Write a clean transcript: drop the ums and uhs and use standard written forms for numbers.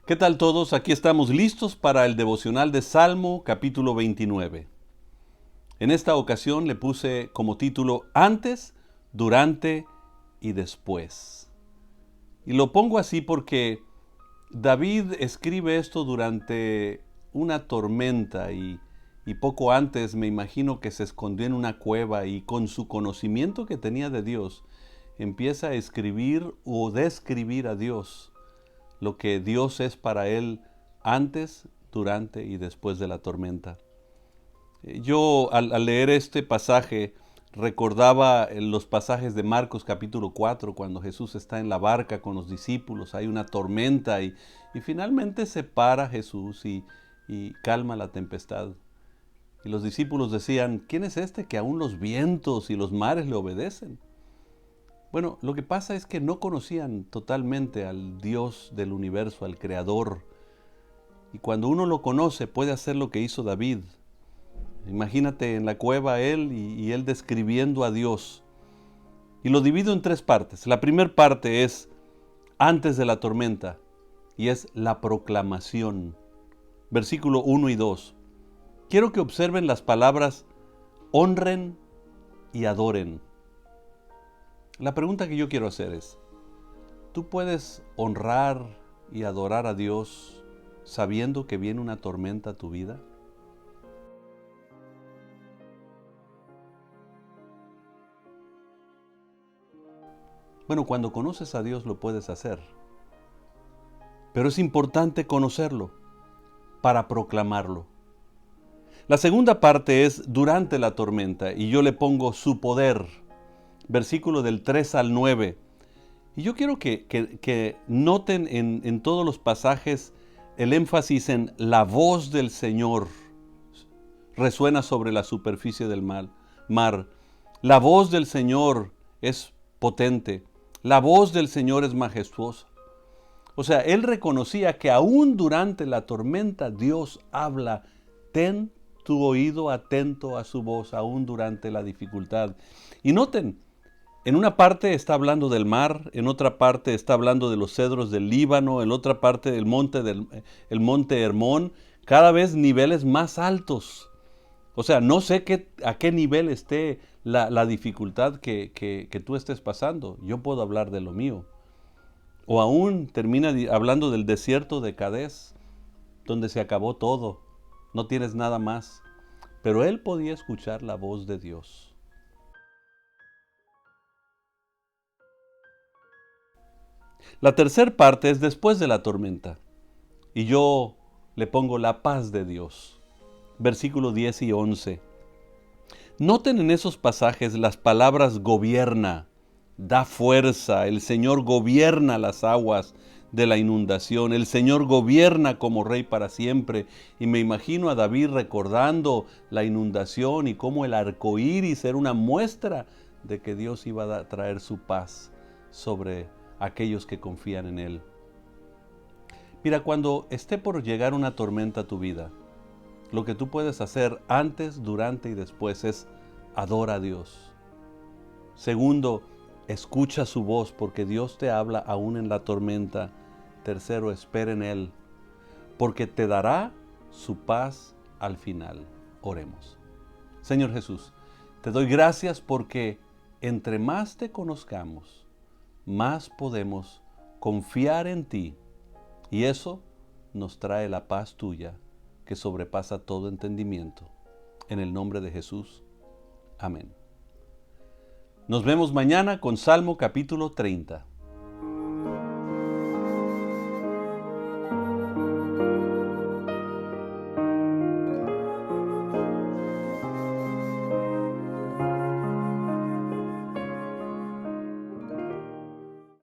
¿Qué tal todos? Aquí estamos listos para el devocional de Salmo capítulo 29. En esta ocasión le puse como título Antes, durante y después. Y lo pongo así porque David escribe esto durante una tormenta y poco antes me imagino que se escondió en una cueva y con su conocimiento que tenía de Dios empieza a escribir o describir a Dios, lo que Dios es para él antes, durante y después de la tormenta. Yo al leer este pasaje recordaba los pasajes de Marcos capítulo 4, cuando Jesús está en la barca con los discípulos, hay una tormenta y finalmente se para Jesús y calma la tempestad. Y los discípulos decían, ¿quién es este que aún los vientos y los mares le obedecen? Bueno, lo que pasa es que no conocían totalmente al Dios del universo, al Creador. Y cuando uno lo conoce puede hacer lo que hizo David. Imagínate en la cueva él y él describiendo a Dios. Y lo divido en tres partes. La primera parte es antes de la tormenta y es la proclamación. Versículo 1 y 2. Quiero que observen las palabras honren y adoren. La pregunta que yo quiero hacer es, ¿tú puedes honrar y adorar a Dios sabiendo que viene una tormenta a tu vida? Bueno, cuando conoces a Dios lo puedes hacer, pero es importante conocerlo para proclamarlo. La segunda parte es durante la tormenta y yo le pongo su poder, versículo del 3 al 9. Y yo quiero que noten en todos los pasajes el énfasis en la voz del Señor. Resuena sobre la superficie del mar. La voz del Señor es potente. La voz del Señor es majestuosa. O sea, él reconocía que aún durante la tormenta Dios habla. Ten tu oído atento a su voz, aún durante la dificultad. Y noten, en una parte está hablando del mar, en otra parte está hablando de los cedros del Líbano, en otra parte del el monte Hermón, cada vez niveles más altos. O sea, no sé a qué nivel esté la dificultad que tú estés pasando. Yo puedo hablar de lo mío. O aún termina hablando del desierto de Cadés, donde se acabó todo. No tienes nada más. Pero él podía escuchar la voz de Dios. La tercera parte es después de la tormenta. Y yo le pongo la paz de Dios. Versículo 10 y 11. Noten en esos pasajes las palabras gobierna, da fuerza, el Señor gobierna las aguas de la inundación, el Señor gobierna como rey para siempre. Y me imagino a David recordando la inundación y cómo el arco iris era una muestra de que Dios iba a traer su paz sobre aquellos que confían en Él. Mira, cuando esté por llegar una tormenta a tu vida, lo que tú puedes hacer antes, durante y después es adora a Dios. Segundo, escucha su voz porque Dios te habla aún en la tormenta. Tercero, espera en Él porque te dará su paz al final. Oremos. Señor Jesús, te doy gracias porque entre más te conozcamos, más podemos confiar en ti y eso nos trae la paz tuya que sobrepasa todo entendimiento. En el nombre de Jesús. Amén. Nos vemos mañana con Salmo capítulo 30.